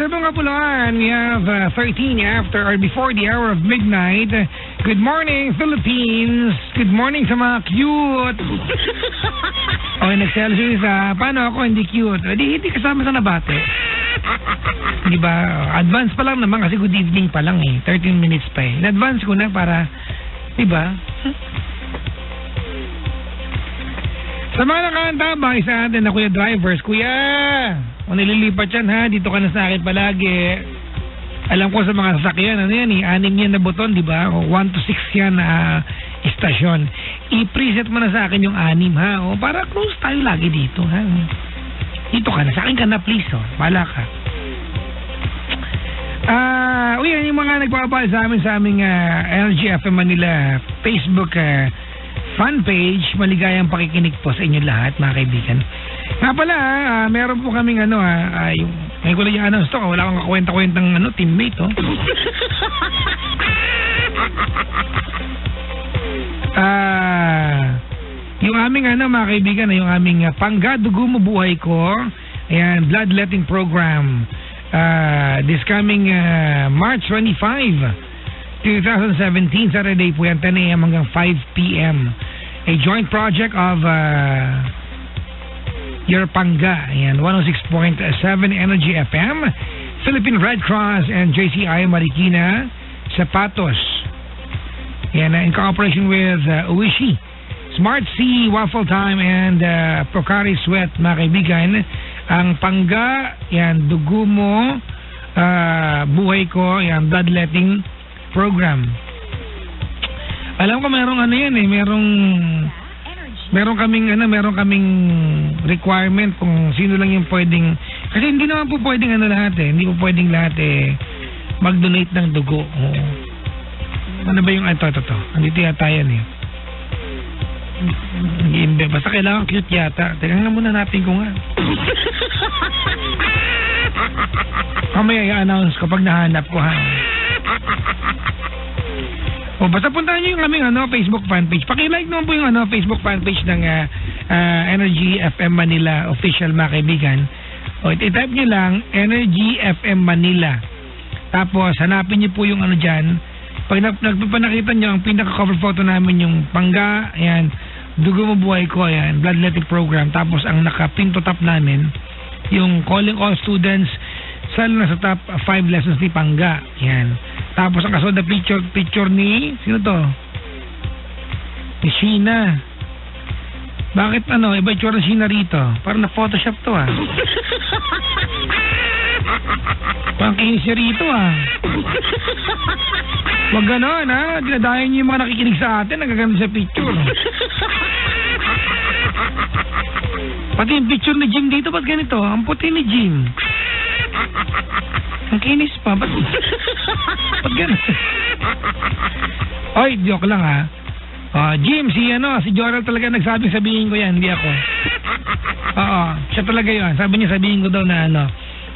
sa mga pulaan, we have 13 after or before the hour of midnight. Good morning, Philippines. Good morning sa mga cute. Okay, nag-selfie isa. Paano ako hindi cute? Hindi kasama sa nabate. Di ba? Advance pa lang naman kasi good evening pa lang eh. 13 minutes pa eh. In-advance ko na para, di ba? Sa mga nakaantabang sa atin na Kuya Drivers, Kuya, kung nililipat yan ha, dito ka na sa akin palagi. Alam ko sa mga sasakyan, ano yan eh, 6 yan na buton, di ba? O 1 to 6 yan na istasyon. I-preset mo na sa akin yung 6 ha, o para close tayo lagi dito ha. Dito ka na, sa akin ka na please, o. Bala ka. Yan yung mga nagpapahal sa amin sa aming Energy FM Manila Facebook fan page. Maligayang pakikinig po sa inyo lahat, mga kaibigan. Nga pala, meron po kaming yung may ko lang yung announce to, wala akong kakwenta-kwentang teammate, oh. Yung aming mga kaibigan, yung aming Pangga Dugo Mo Buhay Ko, ayan, bloodletting program, this coming March 25, 2017, Saturday po yan, 10 a.m. hanggang 5 p.m. A joint project of your Pangga, ayan, 106.7 Energy FM, Philippine Red Cross, and JCI Marikina, Zapatos. Ayan, in cooperation with Uishi, Smart C, Waffle Time, and Procari Sweat, mga kaibigan. Ang Pangga, yan, Dugo Mo, Buhay Ko, yan, bloodletting program. Alam ko merong yan eh, meron kaming requirement kung sino lang yung pwedeng, kasi hindi naman po pwedeng lahat eh, hindi po pwedeng lahat eh mag-donate ng dugo. Ano ba yung ito? Andito yata yan eh. Basta kailangan cute yata. Teka nga muna natin ko nga. Mamaya i-announce ko pag nahanap ko ha. O basta puntahan nyo yung aming Facebook fanpage. Paki-like naman po yung Facebook fanpage ng Energy FM Manila official, mga kaibigan. O i-type nyo lang Energy FM Manila. Tapos hanapin nyo po yung dyan. Pag nagpapanakita nyo ang pinaka-cover photo namin yung Pangga, ayan, Dugo Mo Buhay Ko, ayan, bloodletting program. Tapos ang naka-pin to top namin yung calling all students sa top 5 lessons ni Pangga, ayan. Tapos ang kasunod na picture ni sino to? Ni Sheena. Bakit iba itsura ni Sheena rito? Parang na Photoshop to ah. Parang kinis niya rito ah. Wag ganon ha. Dinadayan niyo yung mga nakikinig sa atin. Nagaganda sa picture. Pati yung picture ni Jim dito, ba't ganito? Ang puti ni Jim. Ang kinis pa. Ba't gano'n? Oy, joke lang ha. Jim, si Joral talaga sabihin ko yan, hindi ako. Oo, siya talaga yun. Sabi niya, sabihin ko daw na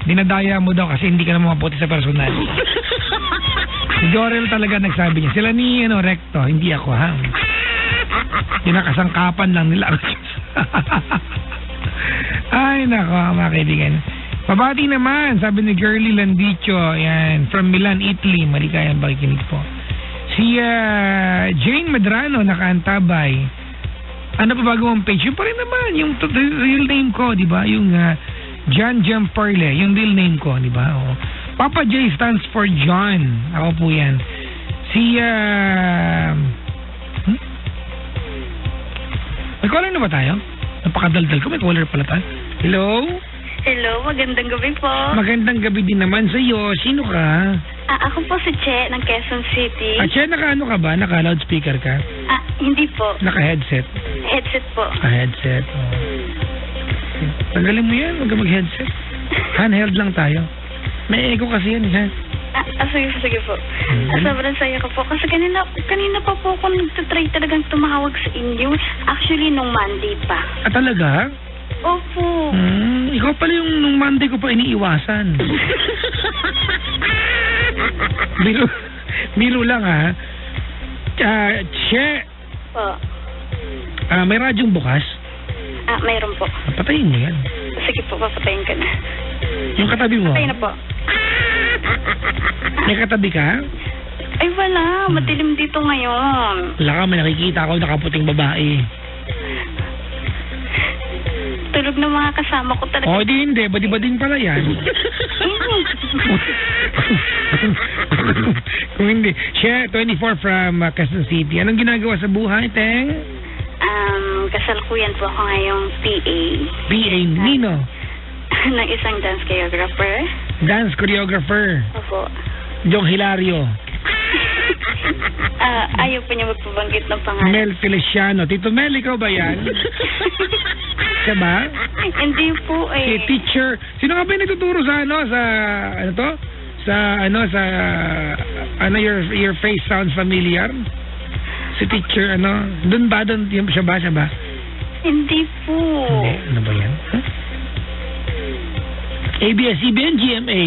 dinadaya mo daw kasi hindi ka naman maputi sa personal. Si Joral talaga nagsabi niya. Sila ni Recto, hindi ako ha. Pinakasangkapan lang nila. Ay, nako, mga kaibigan. Pabati naman, sabi ni Girlie Landicho, yan, from Milan, Italy. Maligayang pakikinig po. Si Jane Medrano, nakaantabay. Ano pa bago mong page? Yung pa rin naman, yung real name ko, di ba? Yung John Jamperle, yung real name ko, di ba? Oh. Papa J stands for John. Ako po yan. Si, may caller na ba tayo? Napakadaldal ko, may caller pala tayo. Hello? Hello, magandang gabi po. Magandang gabi din naman sa iyo. Sino ka? Ako po si Che ng Quezon City. Che, naka-ano ka ba? Naka-loudspeaker ka? Hindi po. Naka-headset? Headset po. Headset. Oh. Tanggalin mo yan, huwag ka mag-headset. Handheld lang tayo. May echo kasi yan, ha? Sige po. Sobrang saya ko po. Kasi kanina pa po ako nagtatry talagang tumawag sa inyo. Actually, nung Monday pa. Talaga? Opo. Ikaw pala yung nung Monday ko pa iniiwasan. Biro lang ha. Che. Po. May radyong bukas? Mayroon po. Patayin mo yan. Sige po, papatayin ka na. Yung katabi mo? Patayin na po. May katabi ka? Ay, wala. Madilim dito ngayon. Wala ka, may nakikita ako nakaputing babae. Tulog ng mga kasama ko talaga. O, hindi. Badi-bading pala yan. Kung hindi. Siya, 24 from Quezon City. Anong ginagawa sa buhay, Teng? Kasalukuyan po ako ngayong PA. PA Nino. ng isang dance choreographer. Dance choreographer. Opo. Jong Hilario. Ayaw pa niya magpabanggit ng pangalan. Mel Feliciano. Tito Mel, ikaw ba yan? Siya ba? Hindi po eh. Si teacher. Sino nga ba yung nagtuturo sa your face sounds familiar? Si teacher, Doon ba? Siya ba? Hindi po. Hindi. Ano ba yan? Huh? ABS-CBN, GMA?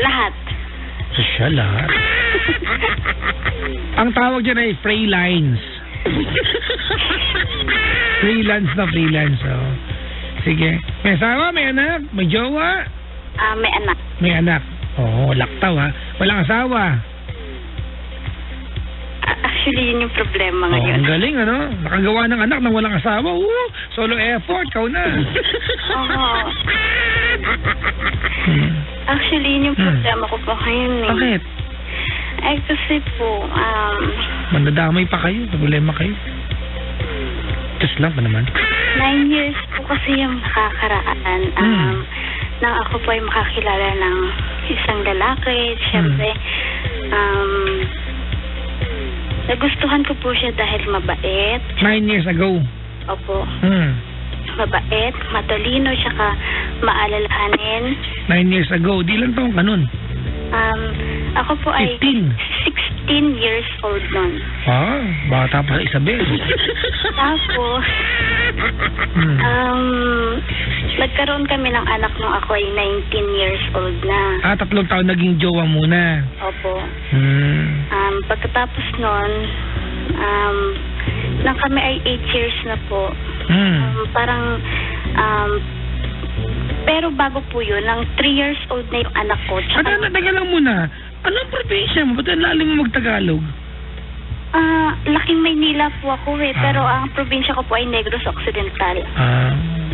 Lahat. So siya lahat. Ang tawag dyan ay freelance. freelance. Oh. Sige. May asawa, may anak, may jowa? May anak. May anak. Oo, laktaw ha. Walang asawa. Actually, yun yung problema ngayon. Ang galing, Nakagawa ng anak nang walang asawa. Solo effort, kau na. Oo. Actually, yun yung problema ko po ngayon eh. Bakit? Ay, kasi po, Mandadamay pa kayo. Problema kayo. Just lang pa naman. 9 years po kasi yung nakakaraan. Nang ako po ay makakilala ng isang lalaki. Siyempre, nagustuhan ko po siya dahil mabait. 9 years ago. Opo. Mabait, matalino, tsaka maalalahanin. 9 years ago. Di lang taong kanun. Ako po ay 16 years old nun. Bata pa Isabel. Tapos, nagkaroon kami ng anak nung ako ay 19 years old na. 3 taon naging jowa muna. Opo. Pagkatapos nun, nang kami ay 8 years na po. Pero bago po yun, nang 3 years old na yung anak ko. Taga lang muna. Anong probinsya mo? Ba't ang lalim mo mag-Tagalog? Laking Maynila po ako eh. Pero ang probinsya ko po ay Negros Occidental.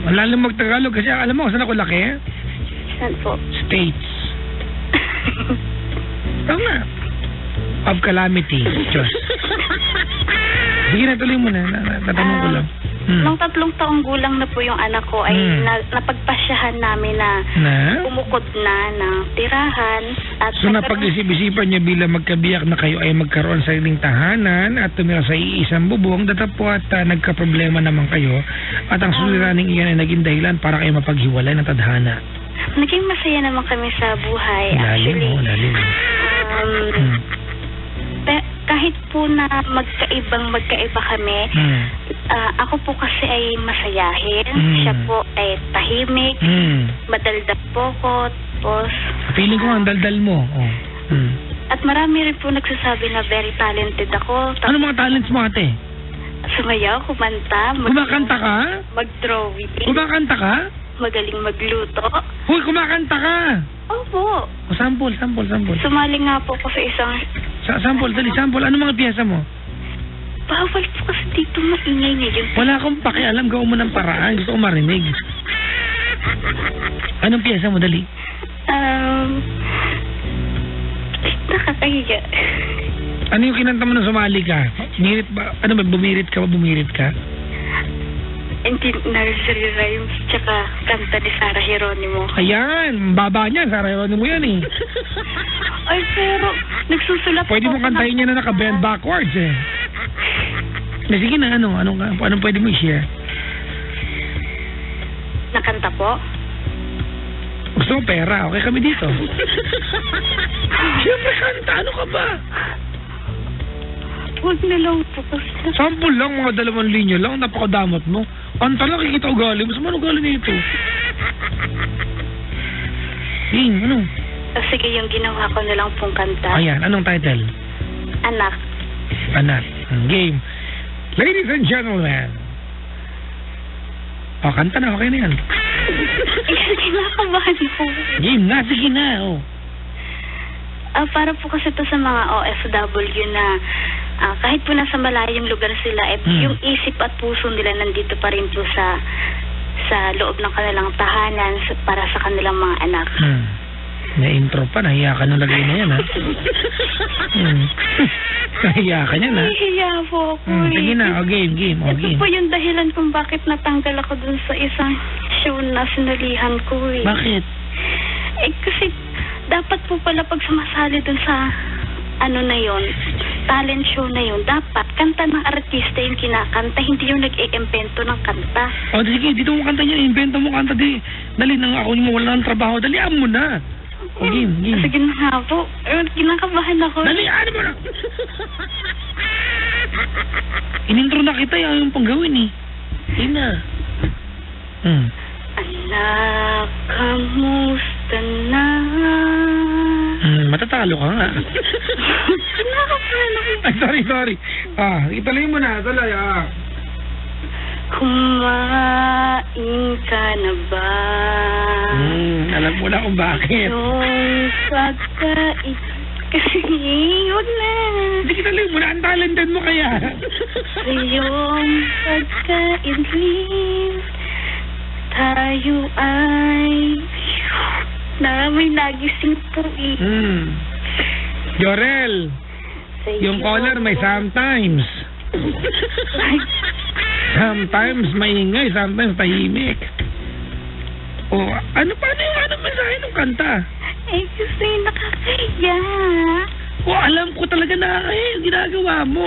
Ang lalim mag-Tagalog kasi alam mo, saan ako laki? Saan po? States. Tama. Of calamity. Diyos. Sige na, tuloy mo na. Tatanong ko lang. Nung 3 taong gulang na po yung anak ko ay napagpasyahan namin na umukod na ng tirahan. At so napag-isip-isipan niya bilang magkabiyak na kayo ay magkaroon sa sariling tahanan at tumira sa iisang bubong, datapwat nagka-problema naman kayo at ang suliraning iyan ay naging dahilan para kayo mapaghiwalay ng tadhana. Naging masaya naman kami sa buhay. Lalim. Kahit po na magkaiba kami, ako po kasi ay masayahin. Siya po ay tahimik. Madaldal po ko. Tapos, feeling ko ang daldal mo. At marami rin po nagsasabi na very talented ako. Ano mga talents mo, ate? Sumayaw, kumanta. Kumakanta ka? Mag-drawing. Kumakanta ka? Magaling magluto. Huy, kumakanta ka! Opo. Sample. Sumali nga po ko sa isang... Sample. Ano mga piyesa mo? Bawal po kasi dito maingay ngayon. Wala akong pakialam, gawin mo ng paraan. Gusto ko marinig. Anong piyesa mo, dali? Nakakahiya. Ano yung kinanta mo nung sumali ka? Bumirit ba? Bumirit ka? Hindi, nursery rhymes, tsaka kanta ni Sarah Geronimo. Ayan, baba niya. Sarah Geronimo yan eh. Ay, pero nagsusulat pwede mo kantahin niya na naka-bend backwards eh. Sige na, anong pwede mo i-share? Nakanta po? Gusto mo pera? Okay kami dito. Siyempre kanta, ano ka ba? Huwag na lang po. Sample lang, mga 2 linya lang. Napakadamot mo. Kanta lang, kikita ugali. Mas man ugali nito. Ano? Sige, yung ginawa ko na lang pong kanta. Ayan, anong title? Anak. Game. Ladies and gentlemen. Kanta na, okay na yan. Kinakabahan po. Game na, sige na. Para po kasi to sa mga OFW na kahit po nasa malayong lugar sila, yung isip at puso nila nandito pa rin po sa loob ng kanilang tahanan para sa kanilang mga anak. May intro pa, nahiya ka nung lagay na yan, ha? Nahiya ka niyan, ha? Nahiya po ako. Sige na, game. Ito po yung dahilan kung bakit natanggal ako dun sa isang show na sinalihan ko, eh. Bakit? Kasi dapat po pala pag sumasali dun sa na yon, talent show na yon, dapat kanta ng artista yung kinakanta, hindi yung nag-iimbento ng kanta. Sige, dito mo kanta niya, invento mo kanta, dali na ako yung wala ng trabaho, dalian mo na. Game. Sige na nga po. Kinakabahan ako. Dalian mo na. Inintro na kita, yung panggawin, eh. Sige na. Anak, kamusta na? Matatalo ka nga. Kinakabahan ako. Ay, sorry. Ituloy mo na, tuloy, Kumain ka na ba? Alam mo na kung bakit. Yung pagkain. Kasi, huwag na. Hindi ituloy mo na, ang talented mo kaya. Yung pagkain, please. Tayo ay may nagising po, eh. Jorel, yung caller may sometimes. Sometimes maingay, sometimes tahimik. Paano yung mensahe ng kanta? Kasi nakakaya. Alam ko talaga nakakaya yung ginagawa mo.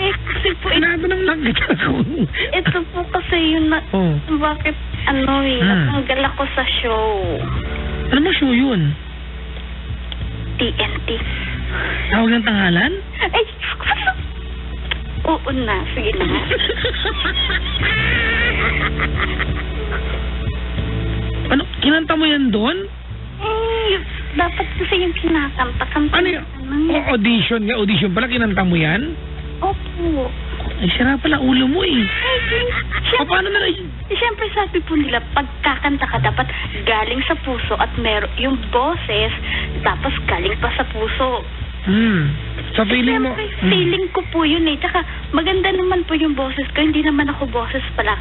Kasi po, Sinado nang nakita ko. Ito po kasi yun bakit natanggal ako sa show. Ano mo show yun? TNT. Tawag ng tanghalan? Oo na, sige na. Ano, kinanta mo yan doon? Dapat kasi yung kinakanta. Ano yun? Audition pala, kinanta mo yan? Opo. Ay, sira pala ulo mo, eh. Paano na Siyempre sabi po nila, pagkakanta ka dapat galing sa puso at yung boses tapos galing pa sa puso. Sa feeling mo? Feeling ko po yun, eh. Tsaka maganda naman po yung boses ko. Hindi naman ako boses pala.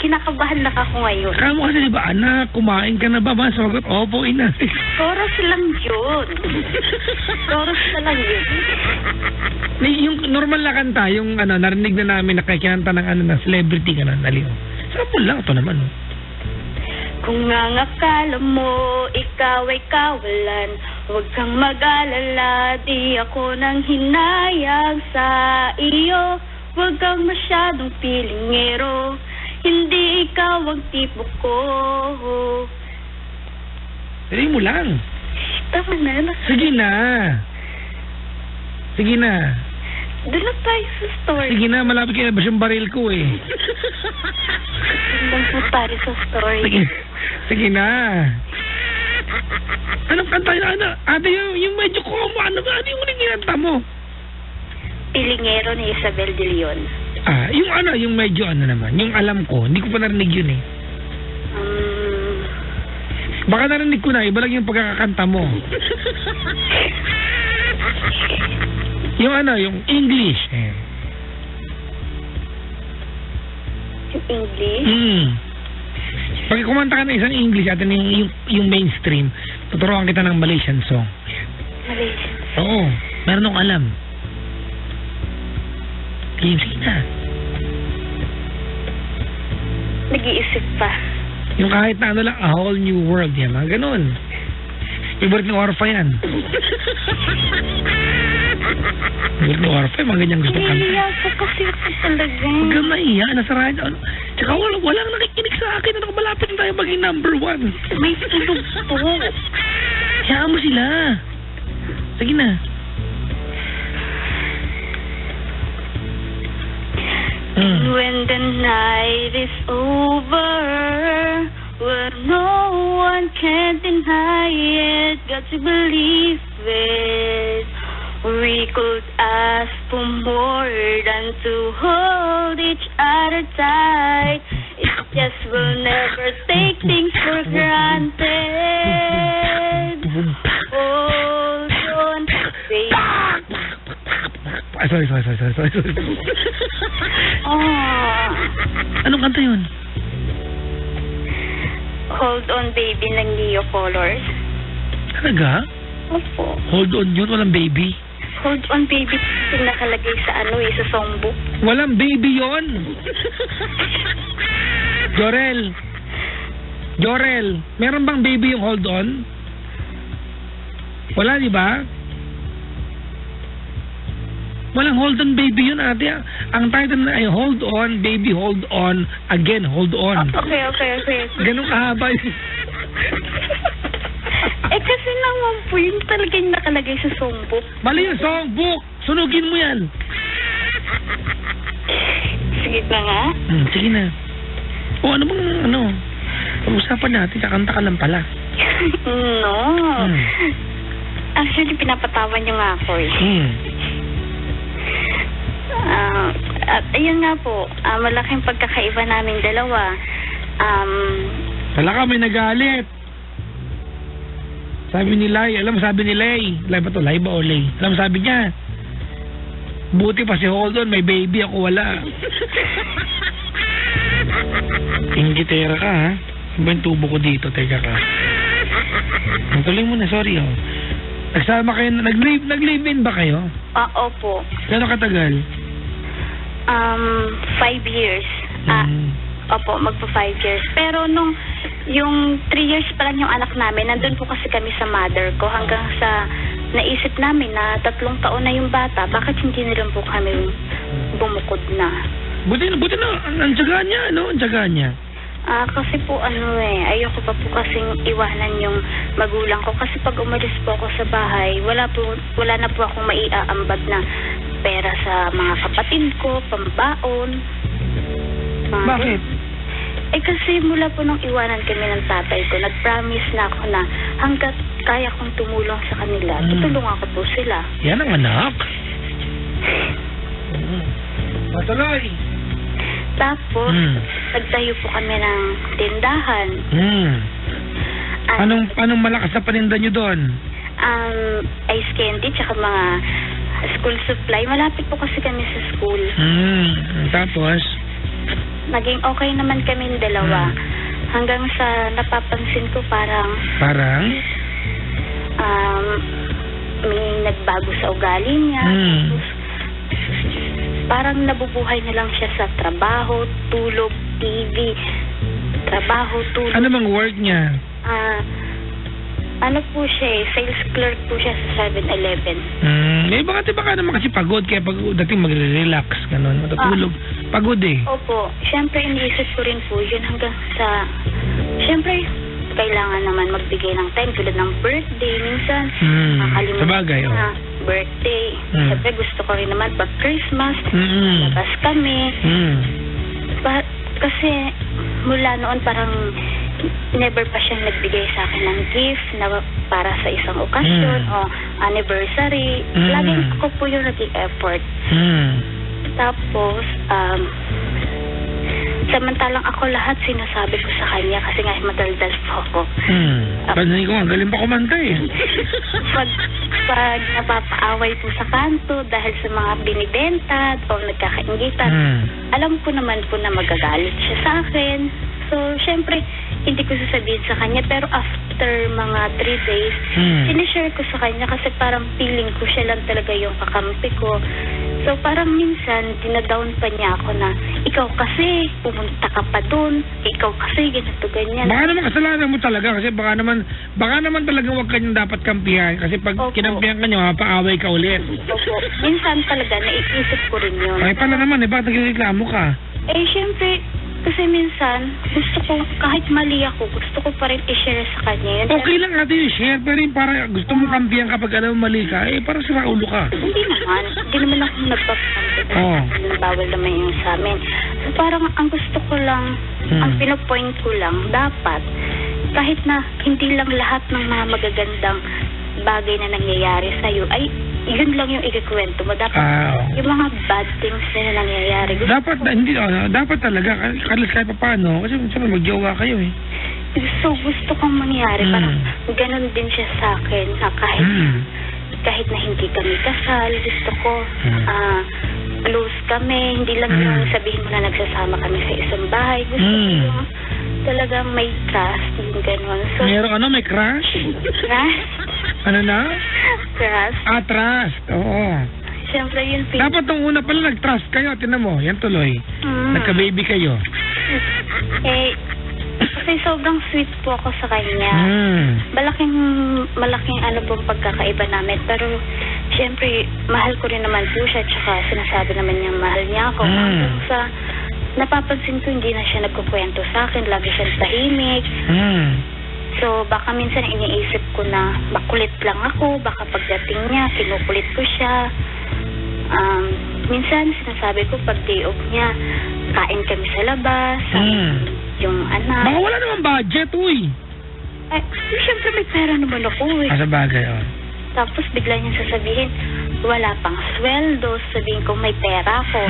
Kinakabahan lang ako ngayon. Kaya mo kasi diba, anak, kumain ka na ba? Masagot, opo, ina. Chorus lang yun. Chorus na lang yun. Yung normal na kanta, yung narinig na namin na kinanta ng celebrity ka na, dali. Sample lang ito naman. Kung ngangakala mo, ikaw ay kawalan, huwag kang mag-alala, di ako nang hinayang sa iyo. Huwag kang masyadong pilingero, hindi ikaw ang tipo ko. Dali mo lang. Tama na. Sige na. Doon na tayo sa story. Sige na, malapit kayo na ba siyang baril ko, eh. Doon po tayo sa story. Sige na. Anong kanta yun? Ate, yung medyo komo, ano yung uling kinanta mo? Pilingero ni Isabel de Leon. Yung medyo naman, yung alam ko, hindi ko pa narinig yun, eh. Baka narinig ko na, iba lang yung pagkakakanta mo. Yung yung English. Yung English? Pag kumanta ka na isang English at yung mainstream, tuturuan kita ng Malaysian song. Malaysian? Oo, meron akong alam. Sige na. Nag-iisip pa. Yung kahit na lang, A Whole New World, yan, mga ganun. Favorite ni Orfa yan. Favorite ni Orfa, mga ganyang gusto kanta. Naiiyak ko kasi ito talaga. Huwag kang naiiyak, nasa radyo. Tsaka walang nakikinig sa akin. Malapit na tayo maging number 1. May tulog po. Hayaan mo sila. Sige na. When the night is over, where no one can deny it, got to believe it. We could ask for more than to hold each other tight. It's just we'll never take things for granted. Hold sorry. Oh, Anong kanta yun? Hold On Baby ng Neo Colors. Talaga? Opo. Hold on yun, walang baby. Hold On Baby yung nakalagay sa sa songbook. Walang baby yon. Jorel, meron bang baby yung hold on? Wala, di ba? Walang hold on baby yun, ate. Ang title na ay hold on, baby, hold on, again, hold on. Okay. Ganun kahaba yun. Kasi naman po yun talagang nakalagay sa songbook. Mali yung songbook. Sunugin mo yan. Sige na nga. Sige na. O ano bang pag-usapan natin, kakanta ka lang pala. No. Actually, pinapatawa niyo nga ako eh. At ayun nga po, malaking pagkakaiba naming dalawa. Wala ka, may nagalit. Sabi ni Lai, alam mo sabi ni Lai ba to? Lai ba o Lai? Alam mo sabi niya, buti pa si hold on, may baby, ako wala. Ingitera ka, ha? Iba yung tubo ko dito, teka ka. Tuloy mo na, sorry, oh. Nagsama kayo, nag-live-in ba kayo? Opo. Gano'ng katagal? 5 years. Opo, magpa 5 years. Pero yung 3 years pa lang yung anak namin, nandun po kasi kami sa mother ko hanggang sa naisip namin na 3 taon na yung bata, bakit hindi na lang po kami bumukod na? Buti na, ang tiyaga niya, ang tiyaga niya. Kasi po ayoko pa po kasing iwanan yung magulang ko kasi pag umalis po ako sa bahay, wala na po akong maiaambag na pera sa mga kapatid ko, pambaon. Bakit? Kasi mula po nung iwanan kami ng tatay ko, nag-promise na ako na hanggat kaya kong tumulong sa kanila, tutulungan ko po sila. Yan ang anak. Matuloy. Tapos, nagtayo po kami ng tindahan. Anong malakas na paninda nyo doon? Ice candy, tsaka mga school supply. Malapit po kasi kami sa school. Tapos? Naging okay naman kami dalawa. Hanggang sa napapansin ko parang may nagbago sa ugali niya. Tapos, parang nabubuhay na lang siya sa trabaho, tulog, TV, trabaho, tulog. Ano bang work niya? Ano po siya sales clerk po siya sa 7-Eleven. Baka naman kasi pagod, kaya pag dating magre-relax, gano'n, matutulog. Pagod eh. Opo. Siyempre, iniisip ko rin po yun hanggang sa, siyempre, kailangan naman magbigay ng time tulad ng birthday. Minsan, nakalimutan sabagay, na birthday. Siyempre, gusto ko rin naman pag Christmas, labas kami. Kasi, mula noon parang never pa siyang nagbigay sa akin ng gift na para sa isang okasyon o anniversary. Laging ko po yung nag-effort. Tapos, samantalang ako lahat sinasabi ko sa kanya kasi nga madaldal po ako. Panay ko, ang galing pa kumanta eh. Pag napapaaway po sa kanto dahil sa mga binibenta o nagkakaingitan, alam ko naman po na magagalit siya sa akin. So, syempre, hindi ko sasabihin sa kanya, pero after mga 3 days, sinishare ko sa kanya kasi parang feeling ko siya lang talaga yung kakampi ko. So, parang minsan, dinadown pa niya ako na, ikaw kasi, pumunta ka pa dun, ikaw kasi, ganito, ganyan. Baka naman kasalanan mo talaga kasi baka naman talaga huwag kanyang dapat kampihan kasi pag kinampihan ka niya, paaway ka ulit. Opo. Minsan talaga, naiisip ko rin yun. Ay, pala naman bakit nagreklamo ka? Siyempre, kasi minsan, gusto ko, kahit mali ako, gusto ko pa rin i-share sa kanya. Okay lang natin i-share, pero yung parang gusto mo kampihan kapag alam mo mali ka, parang sira ulo ka. Hindi naman ako nagpapakampi. Bawal naman yung sa amin. So, parang ang gusto ko lang, ang pinopoint ko lang, dapat, kahit na hindi lang lahat ng mga magagandang bagay na nangyayari sa'yo, ay yun lang yung ikikwento mo. Dapat yung mga bad things na nangyayari. Dapat talaga, kahit pa paano, kasi siyempre mag-jowa kayo eh. So, gusto kong mangyari. Parang ganun din siya sa akin na kahit kahit na hindi kami kasal, gusto ko close kami, hindi lang yung sabihin mo na nagsasama kami sa isang bahay. Gusto ko yung talagang may trust, yung gano'n. So, meron may crush? Trust? Ano na? Trust. Trust. Oo. Siyempre yun. Dapat nung una pala nag-trust kayo. Tinan mo, yan tuloy. Nagka-baby kayo. Kasi sobrang sweet po ako sa kanya. Malaking ano pong pagkakaiba namin. Pero, siyempre, mahal ko rin naman po siya. Tsaka sinasabi naman niya, mahal niya ako. Hanggang sa napapansin ko, hindi na siya nagkukwento sa akin. Lagi siyang tahimik. So, baka minsan iniisip ko na makulit lang ako. Baka pagdating niya, kinukulit ko siya. Minsan, sinasabi ko, pag day off niya, kain kami sa labas. Yung anak. Baka wala naman budget, uy. Siyempre may pera naman ako eh. Sa bagay, Tapos bigla niya sasabihin, wala pang sweldo. Sabihin ko, may pera ako.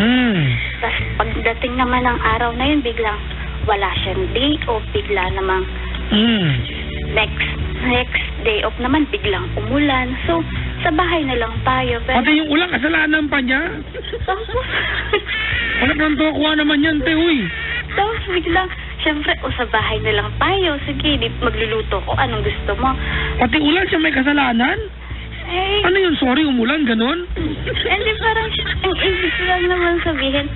Tapos pagdating naman ng araw na yun, biglang wala siyang day off. Bigla namang next day off naman, biglang umulan. So, sa bahay na lang tayo. Pero, pati yung ulang, kasalanan pa niya. Tapos, wala pang tukuha naman yan, te, uy. Tapos biglang, siyempre, sa bahay na lang tayo. Sige, magluluto ko. Anong gusto mo? Pati ulan siya may kasalanan? Ano yun? Sorry, umulan, ganon? Hindi, parang, ang ibig ko lang naman sabihin,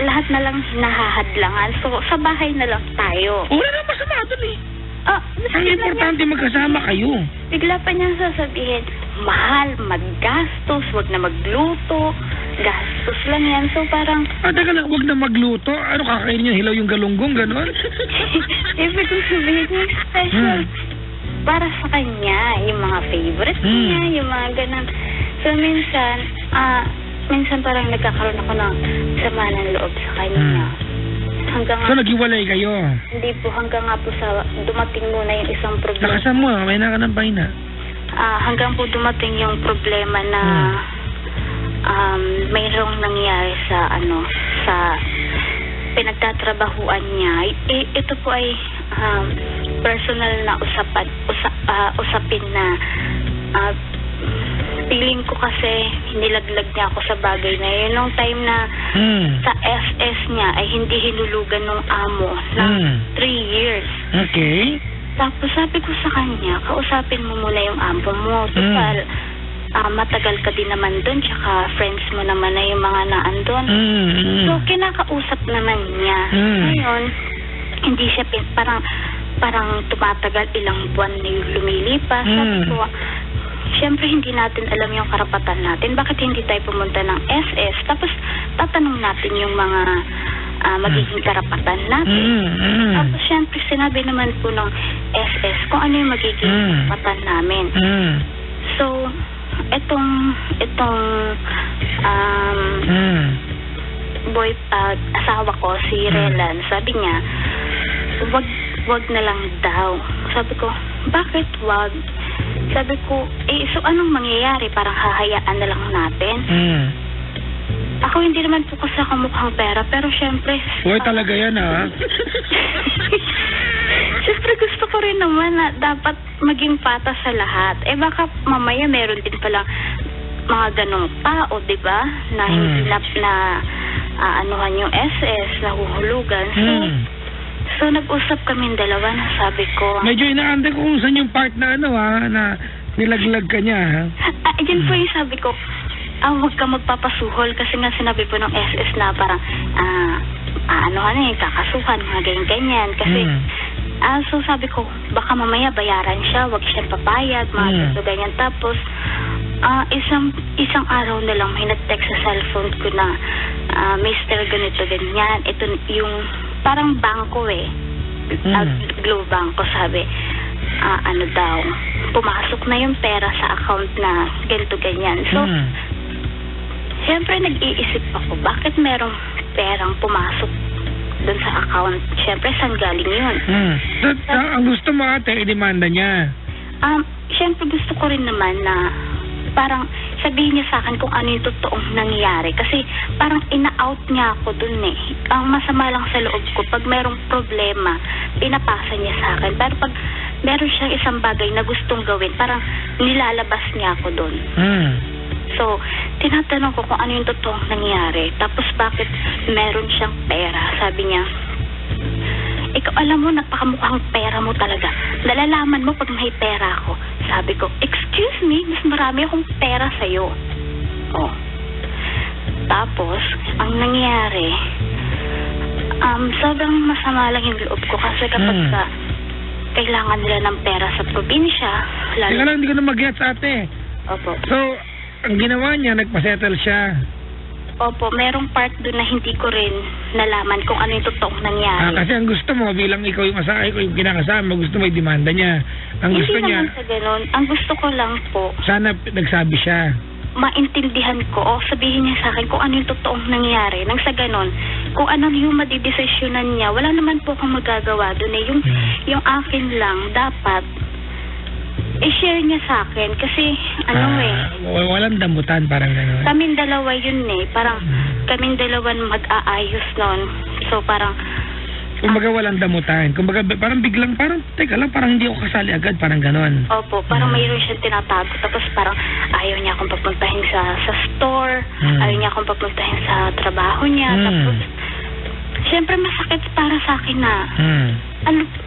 lahat na lang hinahahadlangan. So, sa bahay na lang tayo. Wala naman masama dun eh. Ang importante magkasama kayo. Bigla pa niya sasabihin, mahal, maggastos, wag na magluto, gastos lang yan. So parang... teka lang, wag na magluto. Ano, kakain niya hilaw yung galunggong, ganon? Ibig kong sabihin niya, special para sa kanya, yung mga favorite niya, yung mga ganon. So minsan parang nagkakaroon ako ng sama ng loob sa kanya. So, naghiwalay kayo? Hindi po, hanggang nga po sa dumating muna yung isang problema. Lakasan mo, may nakanambay na. Hanggang po dumating yung problema na mayroong nangyari sa pinagtatrabahuan niya. Ito po ay personal na usapin na feeling ko kasi nilaglag niya ako sa bagay na yun. Nung time na sa SS niya ay hindi hinulugan ng amo ng 3 years. Okay. Tapos sabi ko sa kanya, kausapin mo muna yung amo mo. Total, matagal ka din naman doon, tsaka friends mo naman na yung mga naandun. So, kinakausap naman niya. Ngayon, hindi siya parang tumatagal, ilang buwan na yung lumilipas. Sabi ko, siyempre, hindi natin alam yung karapatan natin. Bakit hindi tayo pumunta ng SS? Tapos, tatanong natin yung mga magiging karapatan natin. Tapos, siyempre, sinabi naman po ng SS kung ano yung magiging karapatan namin. So, itong asawa ko, si Relan, sabi niya, wag na lang daw. Sabi ko, bakit wag? Sabi ko, so anong mangyayari? Parang hahayaan na lang natin. Ako hindi naman po kasi ako mukhang pera, pero syempre... Uy, talaga yan, ha? Syempre gusto ko rin naman na dapat maging patas sa lahat. Baka mamaya meron din palang mga ganong tao, di ba? Na hindi na anuhan yung SS, nahuhulugan. So, nag-usap kaming dalawa na sabi ko... Medyo inaantay ko kung saan yung part na na nilaglag ka niya, ha? Yun po yung sabi ko, huwag ka magpapasuhol kasi nga sinabi po ng SS na parang, kakasuhan, mga ganyan-ganyan. Kasi, so sabi ko, baka mamaya bayaran siya, wag siya papayag, mga ganyan. Tapos, isang araw na lang may nag-text sa cellphone ko na, Mr. ganito, ganyan. Ito yung parang bangko Globe Banko, sabi, daw, pumasok na yung pera sa account na ganito, ganyan. So, siyempre nag-iisip ako, bakit merong perang pumasok dun sa account? Siyempre, saan galing yun? Ang gusto mo, ate, i-demanda niya? Siyempre, gusto ko rin naman na parang sabihin niya sa akin kung ano yung totoong nangyayari. Kasi parang ina-out niya ako dun eh. Ang masama lang sa loob ko, pag merong problema, pinapasa niya sa akin. Pero pag meron siyang isang bagay na gustong gawin. Parang nilalabas niya ako doon. So, tinatanong ko kung ano yung totoong nangyari. Tapos bakit meron siyang pera. Sabi niya, ikaw alam mo, napakamukhang pera mo talaga. Nalalaman mo pag may pera ako. Sabi ko, excuse me, mas marami akong pera sa'yo. Oh. Tapos, ang nangyari, sobrang masama lang yung loob ko kasi kapag kailangan nila ng pera sa probinsya, lalo... Teka lang, hindi ko na mag-gets, ate. Opo. So, ang ginawa niya, nagpasettle siya. Opo, merong part doon na hindi ko rin nalaman kung ano yung totoong nangyari. Kasi ang gusto mo, bilang ikaw yung asahay ko, yung kinakasama, gusto mo yung demanda niya. Ang hindi gusto niya... Hindi naman sa ganun. Ang gusto ko lang po... Sana nagsabi siya. Maintindihan ko o sabihin niya sa akin kung ano yung totoong nangyari. Nang sa ganun, kung ano yung madidesisyonan niya, wala naman po akong magagawa doon eh. Yung akin lang, dapat i-share niya sa akin kasi walang damutan, parang gano'n. Kaming dalawa yun eh. Parang kaming dalawa mag-aayos nun. So parang kumbaga walang damutan. Kumbaga parang biglang, teka lang, parang hindi ako kasali agad, parang gano'n. Opo, parang mayroon siyang tinatago. Tapos parang ayaw niya akong papuntahin sa store. Ayaw niya akong papuntahin sa trabaho niya. Tapos, syempre masakit para sa akin na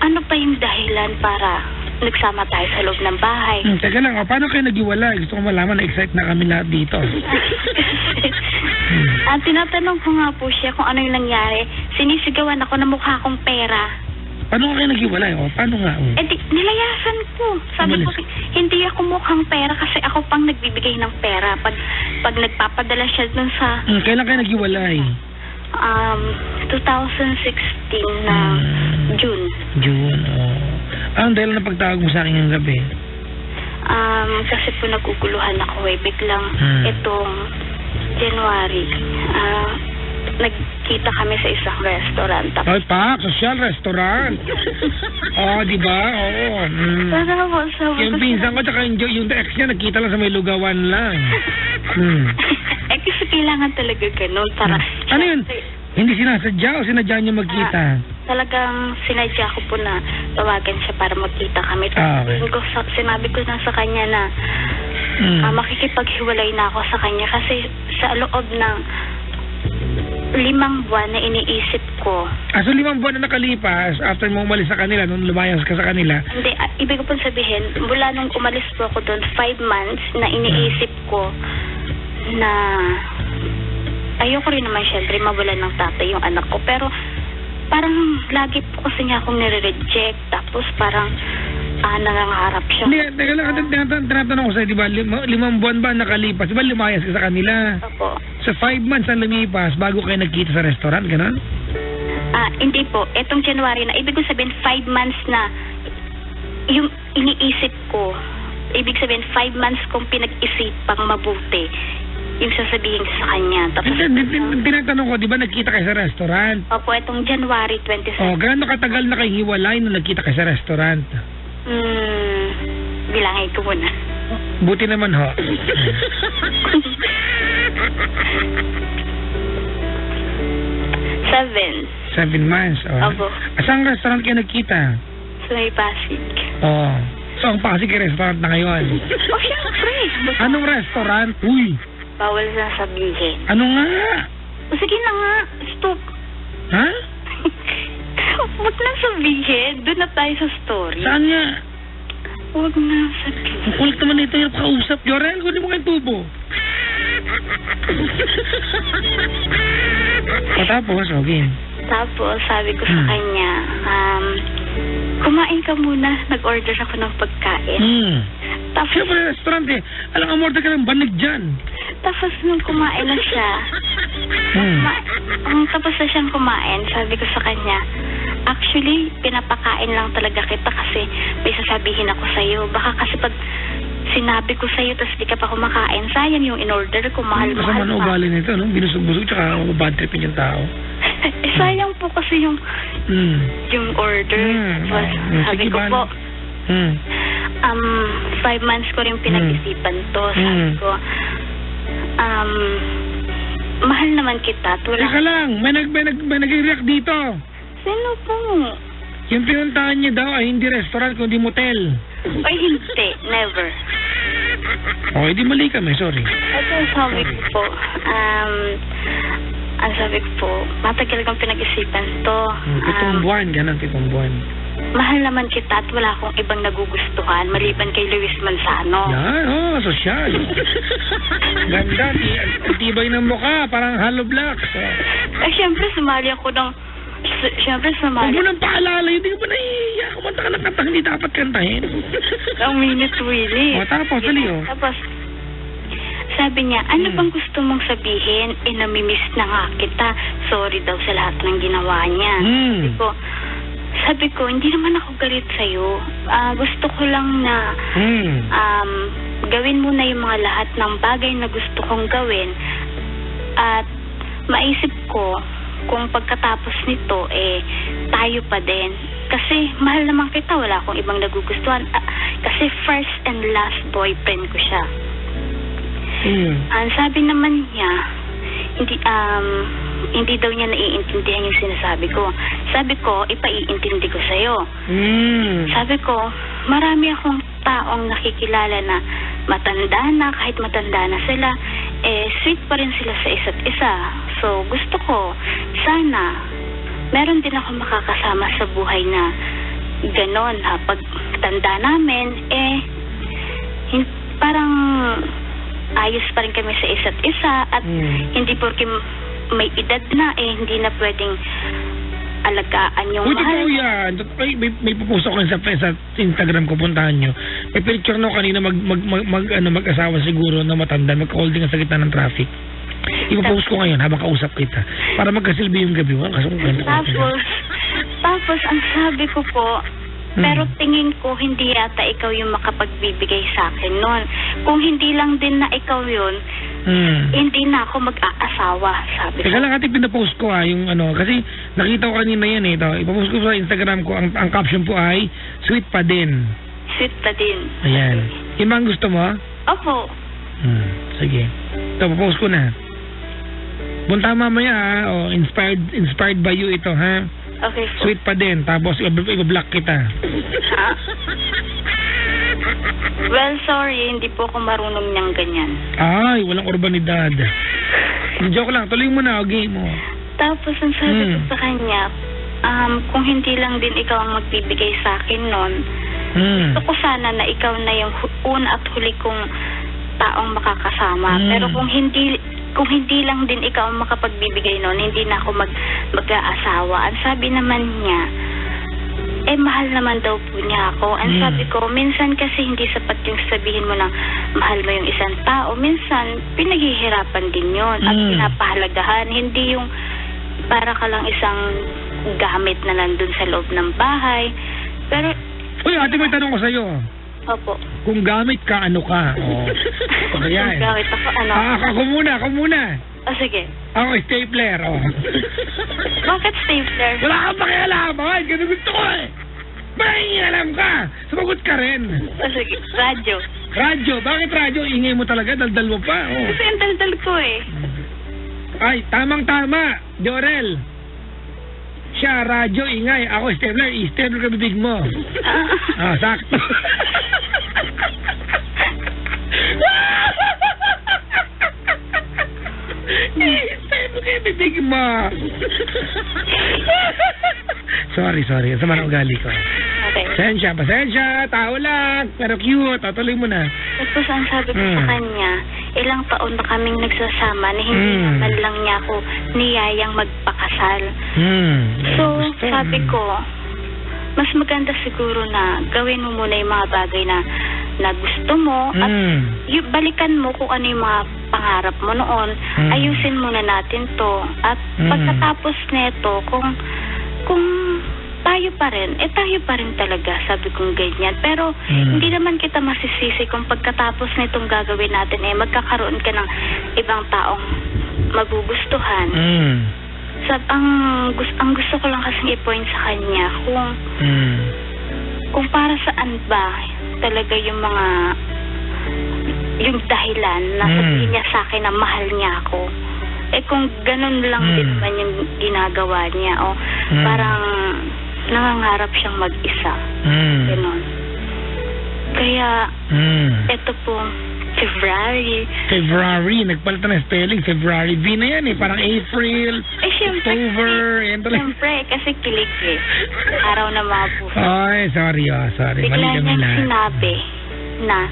ano pa yung dahilan para nagsama tayo sa loob ng bahay. Teka lang, paano kayo nag-iwalay? Gusto ko malaman, na-excite na kami lahat dito. Tinatanong ko nga po siya kung ano yung nangyari. Sinisigawan ako na mukha akong pera. Paano kayo nag-iwalay? Paano nga? Nilayasan ko. Sabi ko, hindi ako mukhang pera kasi ako pang nagbibigay ng pera. Pag nagpapadala siya dun sa... Kailan kayo nag-iwalay? 2016 na June. June, Ang dahil na pagtawag mo sa akin ng gabi? Kasi po naguguluhan ako biglang itong January, nagkita kami sa isang restaurant. Ay, social restaurant. Di ba? Oo. Yung pinsan ko tsaka yung ex niya, nagkita lang sa may lugawan lang. Kasi kailangan talaga ganun para... Ano yun? Hindi sinasadya o sinadya niya magkita? Talagang sinadya ko po na tawagan siya para magkita kami. Sinabi ko na sa kanya na makikipaghiwalay na ako sa kanya kasi sa loob ng 5 buwan na iniisip ko. So 5 buwan na nakalipas after mo umalis sa kanila, nung lumayas ka sa kanila? Hindi, ibig ko pong sabihin, mula nung umalis po ako doon, 5 months na iniisip ko na ayoko rin naman syempre mawalan ng tatay yung anak ko. Pero parang lagi po kasi niya akong nire-reject. Tapos parang nangangarap siya. Hindi, teka lang, tinatanong ko sa'yo, di ba, 5 buwan ba nakalipas? Di ba lumayas ka sa kanila? Opo. So 5 months ang lumipas bago kayo nagkita sa restaurant, gano'n? Hindi po. Etong January na, ibig ko sabihin 5 months na yung iniisip ko. Ibig sabihin 5 months kong pinag-isipang mabuti yung sasabihin ko sa kanya. Tapos, tinatanong ko, di ba nagkita kayo sa restaurant? Opo, itong January 27. Gaano katagal na kayo hiwalay nung nagkita kayo sa restaurant? Bilangin ko muna. Buti naman ho. 7 months. Opo. Saan restaurant kayo nagkita? Sa may Pasig. So ang Pasig ay restaurant na ngayon? Syempre. Anong restaurant? Uy! Bawal na sabihin. Ano nga? Sige na nga. Stop. Ha? Huwag na sabihin. Doon na tayo sa story. Saan nga? Huwag na sabihin. Ang kulit naman ito yung kausap. Jorel, kunin mo kayong tubo. Tapos, okay. Tapos, sabi ko sa kanya, kumain ka muna. Nag-order ako ng pagkain. Tapos, siya pala restaurant eh. Alam, umorder ka ng banig dyan. Tapos, nung kumain na siya, tapos na siyang kumain, sabi ko sa kanya, actually, pinapakain lang talaga kita kasi may sasabihin ako sa'yo. Baka kasi pag sinabi ko sa'yo tapos di ka pa kumakain, sayang yung in-order ko, mahal-mahal pa. Kasama na ugali nito, no? Binusog-busog tsaka bad tripin yung tao. Sayang po kasi yung order. Sabi ko po, 5 months ko rin pinag-isipan to. Sabi ko, mahal naman kita. Teka lang, may nag-react dito. Sino po? Yung pinuntahan niya daw ay hindi restaurant, kundi motel. Ay, hindi. Never. Okay, di mali kami, sorry. Ito ang sabi ko po. Ang sabi ko po, matagal kang pinag-isipan to. 7 buwan, ganun, 7 buwan. Mahal naman kita at wala akong ibang nagugustuhan maliban kay Luis Manzano. Yan, sosyal. Ganda, tibay ng mukha, parang hollow blocks. Siyempre, sumali ako ng... Huwag mo nang paalala, hindi ka ba nahihiya? Kumanta ka ng kanta, hindi dapat kantahin. Ang minute, Willie. Tapos, dali, Tapos, sabi niya, ano bang gusto mong sabihin? Namimiss na nga kita. Sorry daw sa lahat ng ginawa niya. Sabi ko, hindi naman ako galit sa'yo. Gusto ko lang na gawin mo na yung mga lahat ng bagay na gusto kong gawin. At maisip ko, kung pagkatapos nito, tayo pa din. Kasi mahal naman kita, wala akong ibang nagugustuhan. Kasi first and last boyfriend ko siya. Ang sabi naman niya, hindi daw niya naiintindihan yung sinasabi ko. Sabi ko, ipaiintindi ko sa'yo. Sabi ko, marami akong taong nakikilala na matanda na, kahit matanda na sila, sweet pa rin sila sa isa't isa. So, gusto ko, sana, meron din ako makakasama sa buhay na ganon, ha. Pag tanda namin, parang ayos pa rin kami sa isa't isa at hindi porke may edad na, hindi na pwedeng alagaan yung mahal. Totoo yan. May pupost ako sa Instagram ko, puntahan nyo. May picture na kanina mag-asawa siguro na matanda, magka-holding sa gitna ng traffic. Ipopost ko ngayon habang kausap kita para magkasilbi yung gabi. Tapos ang sabi ko po, pero tingin ko hindi yata ikaw yung makapagbibigay sa akin noon. Kung hindi lang din na ikaw yun, hindi na ako mag-aasawa, sabi ko. Teka lang, ate, pinapost ko yung kasi nakita ko kanina yan ito. Ipopost ko sa Instagram ko, ang caption po ay, sweet pa din. Sweet pa din. Ayan. Yung bang gusto mo? Opo. Sige. Ito, popost ko na. Punta mamaya inspired by you ito, ha? Okay po. Sweet pa din, tapos i-block kita. Well, sorry, hindi po ako marunong niyang ganyan. Ay, walang urbanidad. Joke lang, tuloy mo na, game mo. Tapos ang sabi ko sa kanya, kung hindi lang din ikaw ang magbibigay sa akin nun, gusto ko sana na ikaw na yung una at huli kong taong makakasama. Pero kung hindi lang din ikaw ang makapagbibigay nun, hindi na ako mag-aasawa. Ang sabi naman niya, mahal naman daw po niya ako. Ang sabi ko, minsan kasi hindi sapat yung sabihin mo na mahal mo yung isang tao. Minsan, pinaghihirapan din yun at pinapahalagahan. Hindi yung para ka lang isang gamit na nandun sa loob ng bahay. Pero... Uy, ate, may tanong ko sa'yo. Opo. Kung gamit ka, ano ka? Kung gamit ako, ano? Ako muna. Sige. Ako, stapler. Bakit stapler? Wala kang pakialaman. Ganun gusto ko alam ka. Sumagot ka rin. Sige. Radyo. Radyo? Bakit radyo? Ingay mo talaga. Daldal mo pa. Kasi ang daldal ko Ay, tamang-tama. Jorel. Siya, radyo, ingay. Ako, stapler. I-stapler ka bibig mo. Sakto. I-stapler ka bibig mo. Sorry. Sama ng ugali ko. Okay. Pasensya. Tao lang. Pero cute. Tuloy mo na. Tapos ang sabi ko sa kanya, ilang taon na kaming nagsasama na hindi naman lang niya ako niyayang magpakasal. So, sabi ko, mas maganda siguro na gawin mo muna yung mga bagay na gusto mo at balikan mo kung ano yung mga pangarap mo noon. Ayusin muna natin to. At pagkatapos neto, kung tayo pa rin talaga, sabi kong ganyan. Pero hindi naman kita masisisi kung pagkatapos nitong gagawin natin magkakaroon ka ng ibang taong magugustuhan. Ang gusto ko lang kasing i-point sa kanya kung para saan ba talaga yung dahilan na sabihin niya sa akin na mahal niya ako. Kung ganun lang din naman yung ginagawa niya, parang nangangarap siyang mag-isa. Ganon. Kaya, ito pong February, nagpalitan ng spelling. February, V na yan eh. Parang April, October. Siyempre, kasi kilig eh. Araw na mga puso. Ay, sorry. Bigla niyang sinabi na,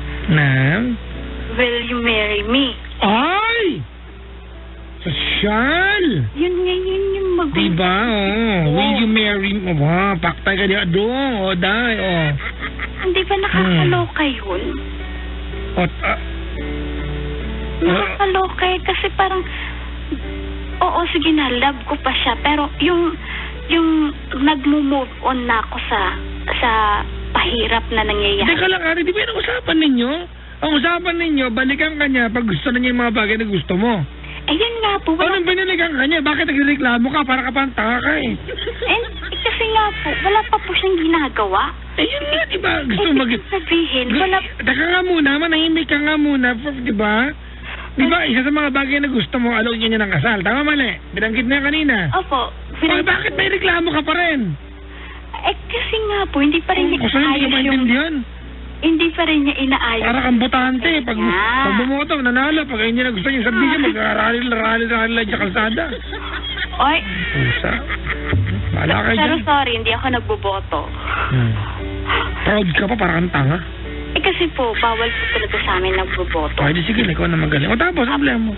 will you marry me? Ay! Sosyal! Yun yung diba? Will you marry me? Paktay ka niya doon. Dahil. Hindi ba nakakaloka yun? Nakakaloka eh. Kasi parang, oo, sige na, love ko pa siya. Pero yung nag-move on na ako sa pahirap na nangyayari. Teka lang, Ari, di ba yung usapan ninyo? Ang usapan ninyo, balikan ka niya pag gusto na niya yung mga bagay na gusto mo. Ayun nga po. Anong binalikan ka niya? Bakit nagreklamo ka? Para ka pang tanga ka eh. Kasi nga po, wala pa po siyang ginagawa. Ayun nga, di ba? Gusto sabihin, wala... Teka nga muna, manahimik ka nga muna, di ba? Di ba, isa sa mga bagay na gusto mo, alawin niya ng kasal. Tama mali? Binanggit na kanina. Opo. Bakit may reklamo ka pa rin? Kasi nga po, hindi pa rin niya inaayos yung... Hindi pa rin niya inaayos. Para kang botante. Pag bumoto, nanalo. Pag hindi na gusto niya sabihin niya, mag-rally lang sa kalsada. Oy. Pusa. Bala ka dyan. Pero sorry, hindi ako nagboboto. Proud ka pa, para kang tanga. Kasi po, bawal po talaga sa amin nagboboto. Ay, di sige, ikaw na magaling. O tapos, ang problema mo?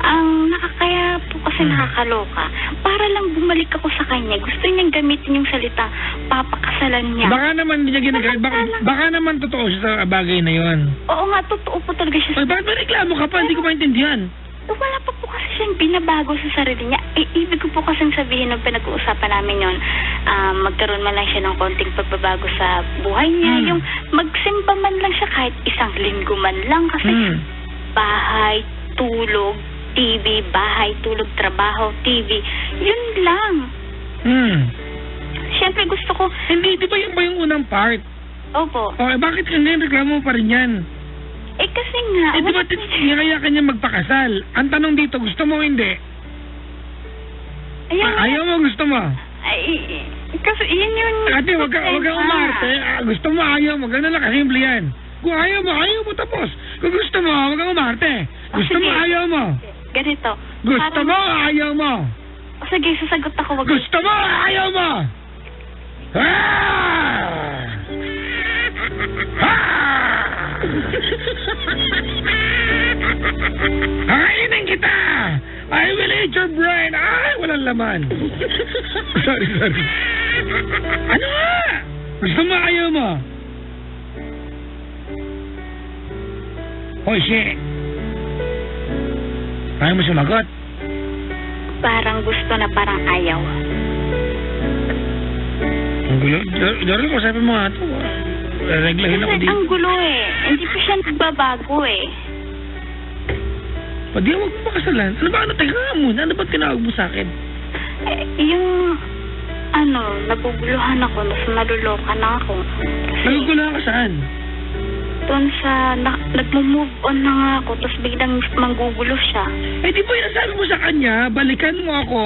Ang nakakaya po kasi nakakaloka. Para lang bumalik ako sa kanya. Gusto niyang gamitin yung salita, papakasalan niya. Baka naman hindi niya ginagamit. Baka naman totoo siya sa bagay na yon. Oo nga, totoo po talaga siya. Ay, bakit may reklamo ka pa? Hindi ko maintindihan. Wala pa po kasi siyang binabago sa sarili niya. Ibig ko po kasing sabihin nung pinag-uusapan namin yon, magkaroon man lang siya ng konting pagbabago sa buhay niya. Yung magsimba man lang siya kahit isang linggo man lang. Kasi bahay, tulog, TV, bahay, tulog, trabaho, TV. Yun lang. Siyempre gusto ko... Hindi, di ba yung unang part? Opo. Bakit ngayon reklamo mo pa rin yan? Kasi nga... Di ba kaya kanya magpakasal? Ang tanong dito, gusto mo o hindi? Ayaw mo, gusto mo? Kasi yun yun... Ate, wag kang umarte. Gusto mo, ayaw mo. Ganun lang, kasimple yan. Kung ayaw mo, tapos. Kung gusto mo, wag kang umarte. Gusto mo, ayaw mo. Ganito. Gusto mo, ayaw mo. Sige, sasagot ako. Gusto mo, ayaw mo. Kainin kita. I will eat your brain. Ay, walang laman. Sorry. Ano nga? Gusto mo, ayaw mo. Hoy, shit. Ayaw mo sumagot? Parang gusto na parang ayaw. Ang gulo. Daryl, kausapin mo nga ito. Reglahin ako dito. Ang gulo eh. Hindi pa siya nagbabago eh. Pwede huwag mo makasalan. Ano ba? Teka nga muna. Ano ba tinawag mo sa akin? Naguguluhan ako. Mas naluloka na ako. Naguguluhan ka saan? Doon sa, nag-move on na nga ako, tapos biglang manggugulo siya. Di ba yung sabi mo sa kanya, balikan mo ako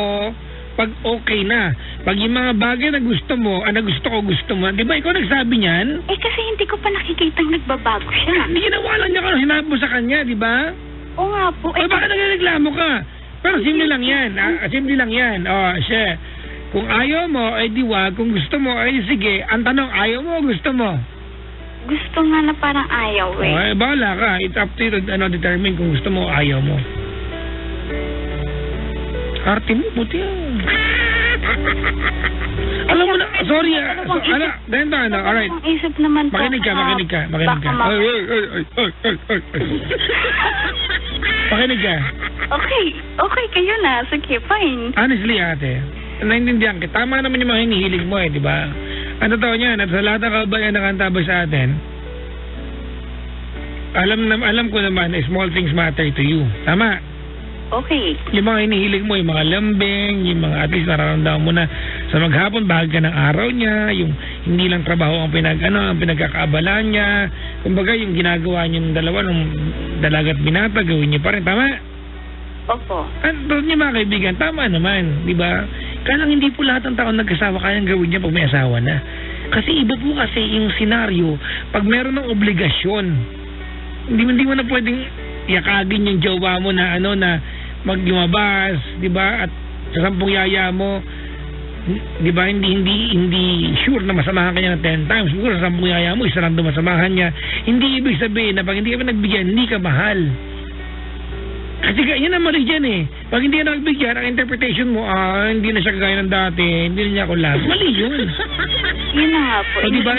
pag okay na. Pag yung mga bagay na gusto mo, gusto mo. Di ba ikaw nagsabi niyan? Kasi hindi ko pa nakikitang nagbabago siya. Hindi ginawa lang niya kung sinabi mo sa kanya, di ba? Oo nga po. Bakit nagreklamo ka? Pero simple lang yan. Simple lang yan. Siya. Kung ayaw mo, di wag. Kung gusto mo, sige. Ang tanong, ayaw mo o gusto mo? Gusto nga na parang ayaw eh. Bahala ka. It's up to you to determine kung gusto mo o ayaw mo. Arte mo, buti yan. Alam mo na, sorry ganito, alright. Ang isip naman po. Makinig ka. Makinig ka. Okay kayo na. Sige, fine. Honestly, ate, naintindihan kita. Tama naman yung mga hinihiling mo di ba? Ang totoo niyan, at sa lahat ng kabayan na kantabay sa atin, alam ko naman, small things matter to you. Tama? Okay. Yung mga hinihiling mo, yung mga lambing, yung mga at least nararamdaman mo na sa maghapon, bahagi ka ng araw niya, yung hindi lang trabaho ang pinagkakaabalan niya. Kumbaga, yung ginagawa niyo ng dalawa, ng dalaga at binata, gawin niyo pa rin. Tama? Opo. At doon niyo mga kaibigan, tama naman, di ba? Kaya lang hindi po lahat ng tao nag-asawa kayang gawin niya pag may asawa na. Kasi iba po kasi yung senaryo pag meron ng obligasyon. Hindi mo na pwedeng yakagin yung jowa mo na na maglumabas, 'di ba? At sa 10 yaya mo, 'di ba, hindi sure na masamahan ka niya ng 10 times. Siguro sa 10 yaya mo, isa lang masamahan niya. Hindi ibig sabihin na pag hindi ka nagbigyan, hindi ka mahal. Kasi yan ang mali dyan eh. Pag hindi ka nagbigyan, ang interpretation mo, hindi na siya kagaya ng dati, hindi na niya ako love. Mali yun. Yun na nga po. So, diba,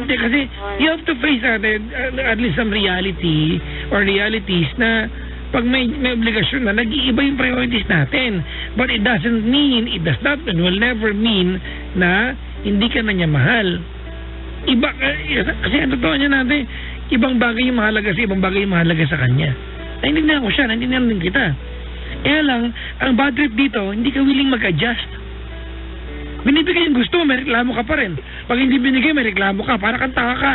ate, kasi you have to face at least some reality or realities na pag may obligasyon na, nag-iiba yung priorities natin. But it does not and will never mean na hindi ka na niya mahal. Iba, kasi ang totoo niya natin, ibang bagay yung mahalaga sa ibang bagay yung mahalaga sa kanya. Naintindihan ko siya, naintindihan din kita. Kaya lang, ang bad trip dito, hindi ka willing mag-adjust. Binibigay yung gusto, may reklamo ka pa rin. Pag hindi binigay, may reklamo ka, para kang taka ka.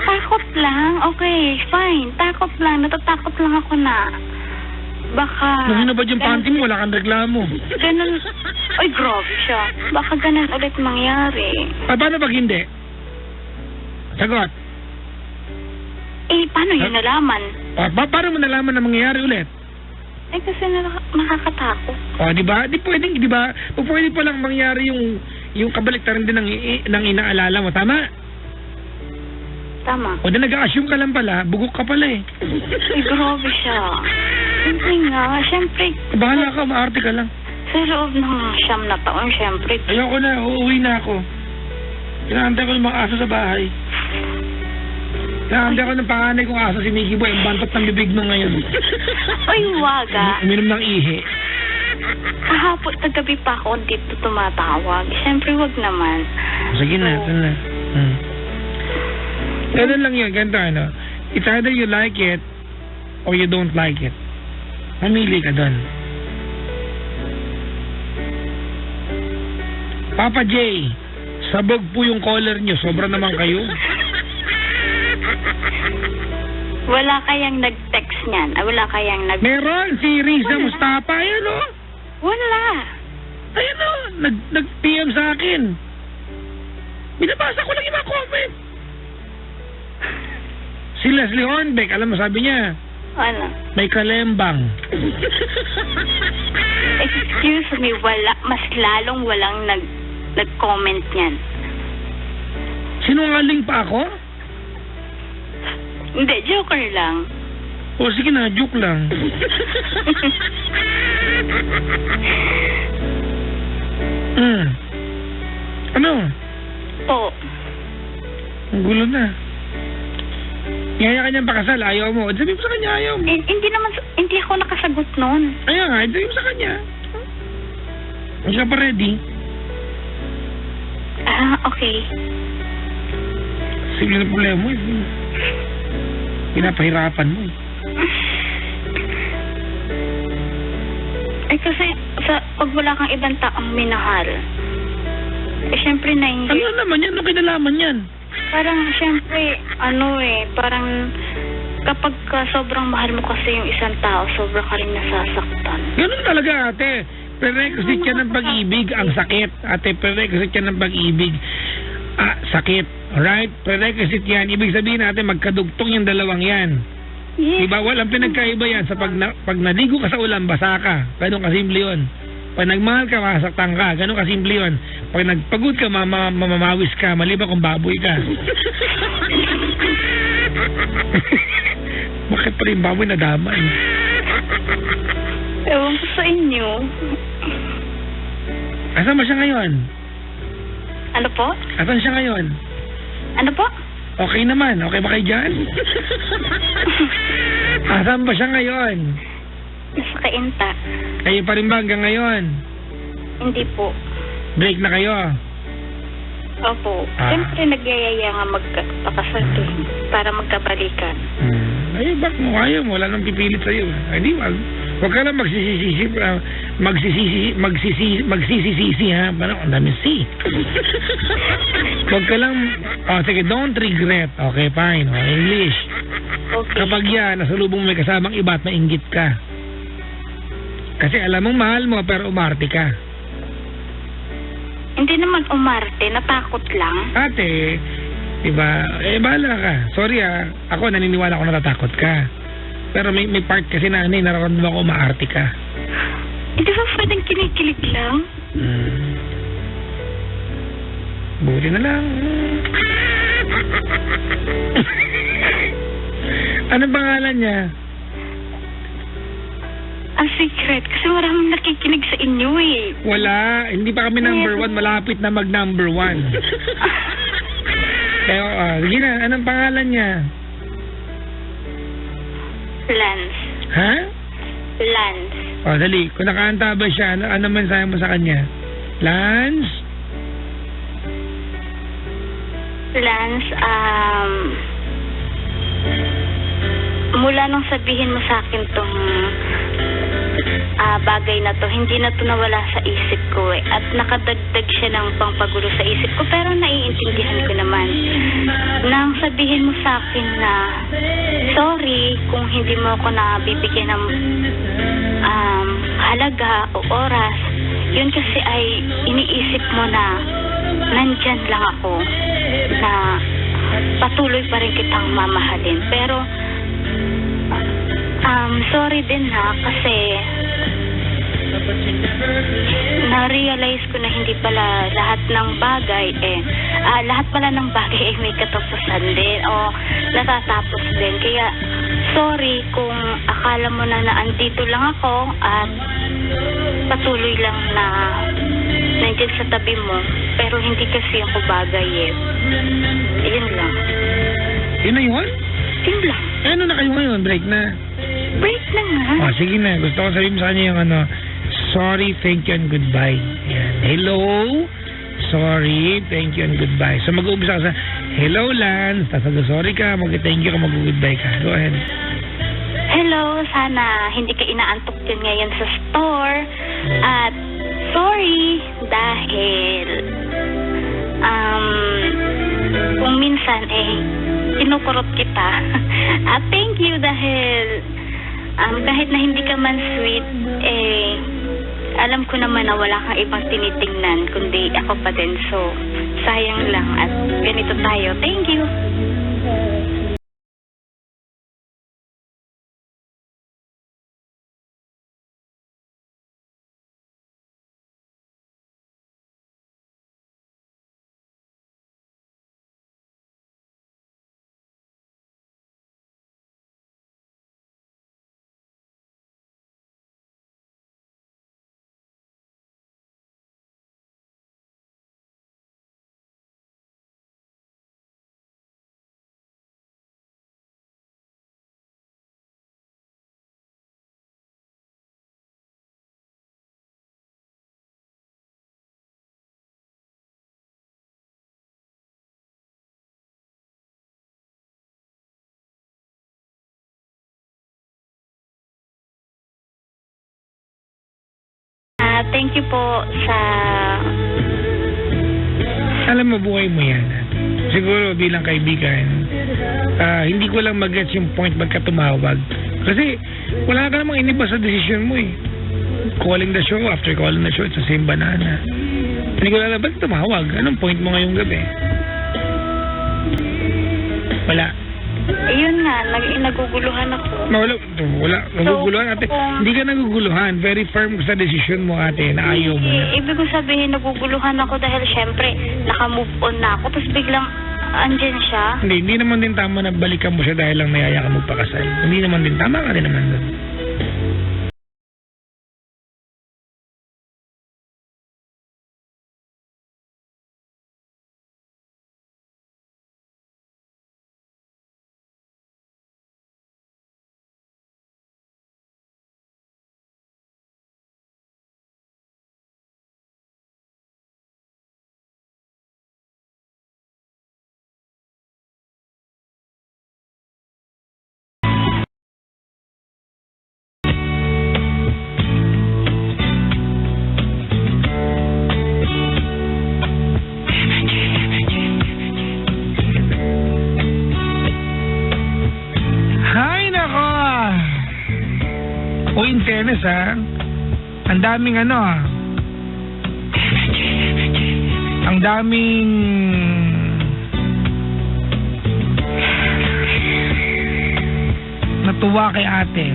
Takot lang? Okay, fine. Takot lang. Natatakot lang ako na. Baka... Nung hinabad yung panty mo, wala kang reklamo. Ganun... Ay, grabe siya. Baka ganun ulit mangyari. Paano pag hindi? Sagot. Paano yun nalaman? Paano mo nalaman na mangyayari ulit? Kasi nakakatakot. Di ba? Di ba? Pwede pa lang mangyari yung kabaliktaran din ng inaalala mo. Tama? Tama. O nag-assume ka lang pala, bugok ka pala eh. Ay, grabe siya. Hindi nga, syempre. Bahala ka, maarte ka lang. Sa loob ng 9 na taon, syempre. Ayoko na, uuwi na ako. Inaantay ko ng mga aso sa bahay. Inaantay ko ng panganay kong aso si Mickey Boy. Ang bantot ng bibig mo ngayon. Ay, wag ah. Uminom ng ihi. Kahapon, kagabi pa ako dito tumatawag. Syempre, wag naman. Sige na, ito na. Ganun lang yun, ganito It's either you like it or you don't like it. Mamili ka doon. Papa J, sabog po yung collar nyo. Sobra naman kayo. Wala kayang nag-text niyan. Wala kayang Meron, si Riza Mustafa. Ayan o. Wala. Ayan o, nag-PM sa akin. Binabasa ko lang yung mga comment. Si Leslie Hornbeck, alam mo, sabi niya, ano? may kalembang. Excuse me, wala. Mas lalong walang nag-comment niyan. Sinungaling pa ako? Hindi, joker lang. O sige na, joke lang. Ano? Po. Ang gulo na. Ngaya kanyang pakasal, ayaw mo. Sabi mo sa kanya, ayaw mo. Hindi ako nakasagot nun. Ayaw nga, sabi mo sa kanya. Hindi ka pa ready. Okay. Sige na problema mo. Pinapahirapan mo. Kasi pag wala kang ibang taong minahal, syempre na-enjoy. Ano naman yan? Ano kinalaman yan? Parang syempre, parang kapag sobrang mahal mo kasi yung isang tao, sobra ka rin nasasaktan. Ganun talaga, ate. Prerequisite yan ng pag-ibig, ang sakit. Ate, prerequisite yan ng pag-ibig. Sakit. Alright? Prerequisite yan. Ibig sabihin natin, magkadugtong yung dalawang yan. Yes. Diba? Walang pinagkaiba yan. Sa pag naligo ka sa ulan, basa ka. Ganun kasimple yun. Pag nagmahal ka, masaktan ka. Ganun kasimple yun. Pag nagpagod ka, mamamawis ka. Maliban kung baboy ka. Bakit pa rin baboy nadamay? Ewan ko sa inyo. Asan ba siya ngayon? Ano po? Asan siya ngayon? Ano po? Okay naman. Okay ba kayo dyan? Asan ba siya ngayon? Nasa Kainta. Kayo pa rin ba hanggang ngayon? Hindi po. Break na kayo? Opo. Siyempre nagyayaya nga magpakasal para magkabalikan. Ay, bak mo ayaw mo. Wala nang pipilit sa'yo. Ay, di ba? Huwag ka lang magsisisi ha. Parang ang dami si. Huwag ka lang, sige, don't regret. Okay, fine. English. Okay. Kapag yan, nasalubong mo may kasamang iba at mainggit ka. Kasi alam mong mahal mo pero umarte ka. Hindi naman umarte, natakot lang. Ate, diba, bahala ka. Sorry ako naniniwala ko natatakot ka. Pero may part kasi na nararamdaman ko umaarte ka. Hindi ba pwedeng kinikilig lang? Buti na lang. Anong pangalan niya? Ang secret, kasi maraming nakikinig sa inyo eh. Wala, hindi pa kami number 1, malapit na mag number 1. Pero, sige na, anong pangalan niya? Lance. Ha? Lance. Dali, kung nakahanda ba siya, ano mensahe mo sa kanya? Lance? Lance, mula nung sabihin mo sa akin tong bagay na to, hindi na to nawala sa isip ko eh. At nakadagdag siya ng pangpagulo sa isip ko, pero naiintindihan ko naman. Nang sabihin mo sa akin na sorry kung hindi mo ako nabibigyan ng halaga o oras, yun kasi ay iniisip mo na nandyan lang ako, na patuloy pa rin kitang mamahalin. Pero sorry din kasi na-realize ko na hindi pala lahat ng bagay lahat pala ng bagay may katapusan din o natatapos din. Kaya sorry kung akala mo na andito lang ako at patuloy lang na nandiyan sa tabi mo, pero hindi kasi ako bagay Yun lang. Yun na yun? Yun lang. Ano na kayo ngayon? Break na? Break na nga. Sige na. Gusto ko sabihin sa kanya yung sorry, thank you, and goodbye. Yan. Hello? Sorry, thank you, and goodbye. So mag-uumpisa ka sa, hello, Lance. Tapos sorry ka, mag-thank you ka, mag-goodbye ka. Go ahead. Hello, sana hindi ka inaantok din ngayon sa store. At sorry dahil kung minsan kinukurot kita. At thank you dahil kahit na hindi ka man sweet, alam ko naman na wala kang ibang tinitingnan kundi ako pa din. So, sayang lang at ganito tayo. Thank you. Thank you po sa... Alam mo, buhay mo yan. Siguro bilang kaibigan, hindi ko lang mag-gets yung point pagka tumawag. Kasi wala ka namang iniba sa decision mo Calling the show, after calling the show, it's the same banana. Hindi ko alam, ba't tumawag? Anong point mo ngayong gabi? Wala. Yun nga, naguguluhan ako. Wala. Naguguluhan, ate. Hindi ka naguguluhan. Very firm sa decision mo, ate, na ayaw mo na. Ibig ko sabihin, naguguluhan ako dahil syempre, naka-move on na ako. Tapos biglang, andyan siya. Hindi naman din tama na balikan mo siya dahil lang nayaya ka magpakasal. Hindi naman din. Tama ka rin naman doon. In fairness ang daming Ang daming natuwa kay ate.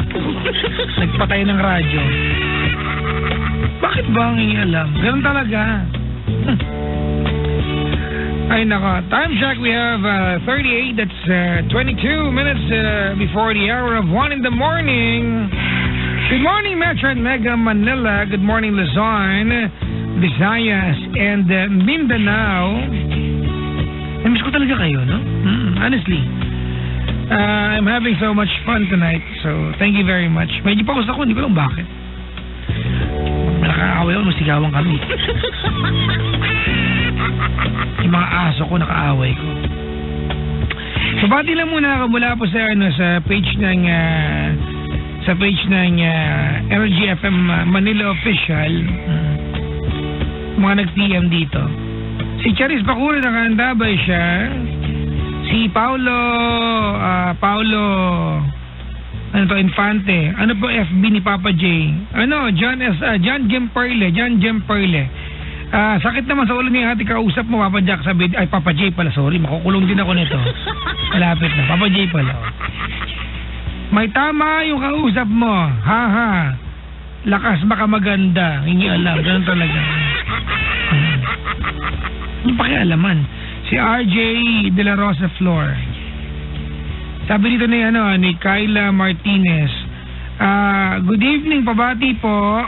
Nagpatay ng radyo. Bakit ba ang alam? Ganun talaga. Ay nako. Time check, we have 38. That's 22 minutes before the hour of 1 in the morning. Good morning, Metro and Mega Manila. Good morning, Luzon, Visayas, and Mindanao. Namiss ko talaga kayo, no? Honestly. I'm having so much fun tonight, so thank you very much. Medyo paus ako, hindi ko lang bakit. Nakaaway ako, masigawan kami. Yung mga aso ko, nakaaway ko. So, bati lang muna ako mula po sa page ng Energy FM Manila Official. Mga nag-PM dito. Si Charis Bakura, nakahanda ba siya? Si Paulo Infante. Ano po FB ni Papa J? John Gemperle. Sakit naman sa ulo ni ate kausap mo, Papa Jack. Papa J pala, sorry. Makukulong din ako nito. Malapit na. Papa J pala. May tama yung kausap mo. Ha. Lakas baka maganda. Hindi alam. Ganun talaga. Yung pakialaman. Si RJ De La Rosa Flor. Sabi dito ni Kyla Martinez. Good evening, pabati po.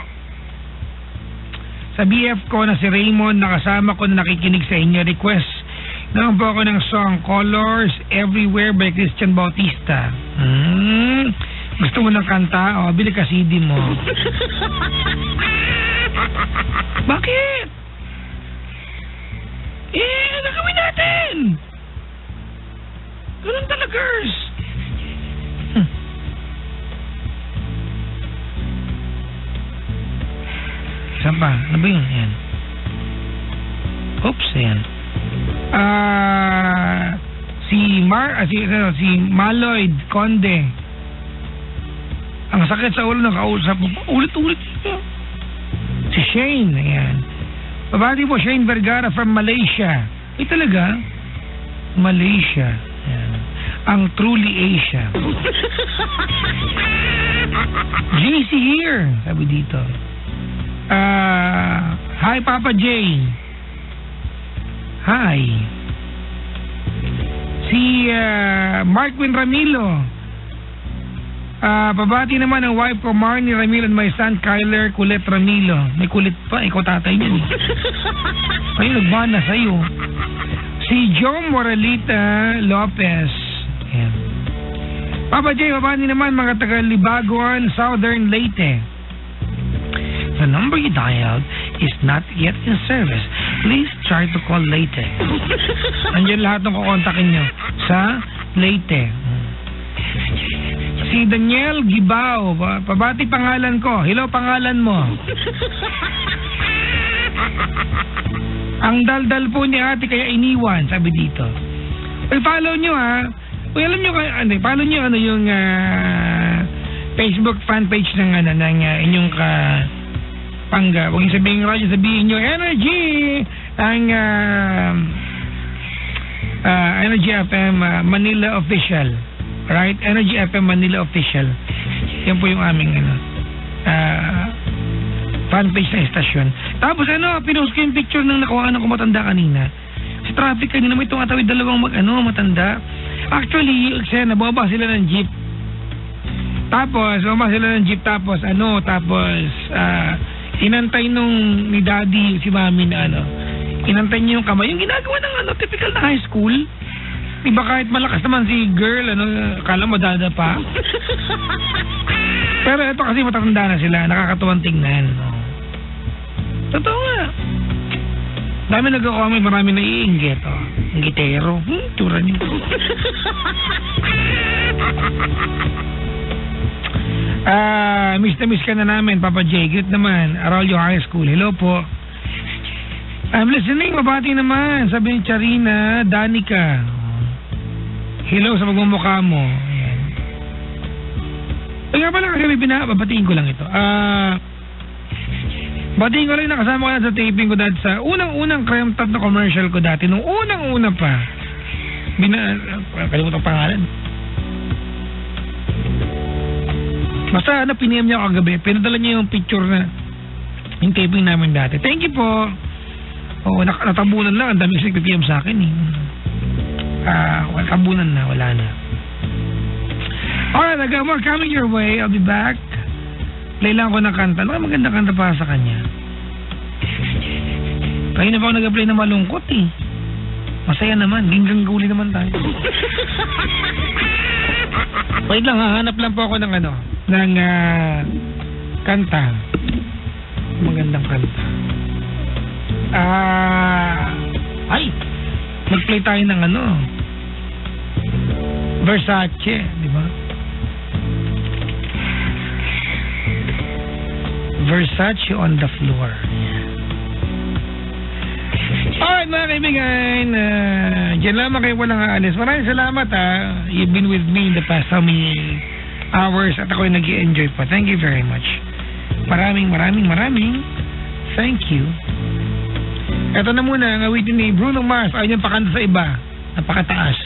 Sa BF ko na si Raymond, nakasama ko na nakikinig sa inyo. Request naman po ako ng song Colors Everywhere by Christian Bautista. Gusto mo ng kanta? Bili ka CD mo. Bakit? Ano gawin natin? Ganun talagers. Saan pa? Ano ba yun? Ayan. Oops, ayan. Si Maloyd Conde. Ang sakit sa ulo ng kausap mo. Ulit-ulit. Si Shane, ayan. Babati po, Shane Vergara from Malaysia. Talaga? Malaysia. Ayan. Ang truly Asia. JC here, sabi dito. Hi, Papa J. Hi. Si Markwin Ramilo. Pabati naman ang wife ko, Marnie Ramilo, and my son, Kyler Kulit Ramilo. May kulit pa, ikaw tatay niyan. Ayun, nagbana sa'yo. Si John Moralita Lopez. Ayan. Papa J, pabati naman mga taga-Libaguan, Southern Leyte. The number you dialed is not yet in service. Please try to call later. Nandiyan lahat ng kukontakin nyo sa Leyte. Si Daniel Gibao, pabati pangalan ko. Hello, pangalan mo. Ang daldal po ni ate kaya iniwan, sabi dito. Follow nyo ha. Alam nyo, follow nyo yung Facebook fan page ng inyong Panga. Huwag yung sabihin radyo, sabihin nyo Energy! Ang Energy FM Manila Official. Right? Energy FM Manila Official. Yan po yung aming fan page na estasyon. Tapos pinost ko yung picture ng nakuhaan ko matanda kanina. Sa traffic kanina may tumatawid dalawang matanda. Actually, eksena, bumaba sila ng jeep. Tapos inantay nung ni daddy si mami na inantay niya yung kamay, yung ginagawa ng typical na high school. Diba kahit malakas naman si girl, kala mo dada pa. Pero ito kasi matatanda na sila, nakakatuwang tingnan. Totoo nga. Dami nag-comment, marami naiinggit. Ang gitero. Tura niyo. Miss na miss ka na namin, Papa J. Greet naman, Arroyo High School. Hello po. I'm listening, mabati naman. Sabi ni Charina, Danica. Hello sa magmumukha mo. Ayan. Kaya pala kasi may babatiin ko lang ito. Batiin ko lang nakasama ko na sa taping ko dati sa unang-unang Creme Tat na commercial ko dati. Nung unang-una pa. Kalimutan ang pangalan. Basta piniem niya ako kagabi. Pinadala niya yung picture na yung taping namin dati. Thank you po. Oo, natabunan lang. Ang dami kasi nag-PM sa akin eh. Tabunan na. Wala na. Alright, more coming your way. I'll be back. Play lang ako ng kanta. Maganda kanta para sa kanya. Kaya na pa ako nag-play na malungkot eh. Masaya naman. Ginggang-guli naman tayo. Wait lang, hahanap lang po ako ng kanta. Magandang kanta. Mag-play tayo ng Versace, di ba? Versace on the floor. Alright mga kaibigan, dyan lamang kayo walang aalis. Maraming salamat You've been with me in the past how many hours at ako'y nag-i-enjoy pa. Thank you very much. Maraming thank you. Ito na muna ang awitin ni Bruno Mars. Ayaw niyang pakanta sa iba. Napakataas.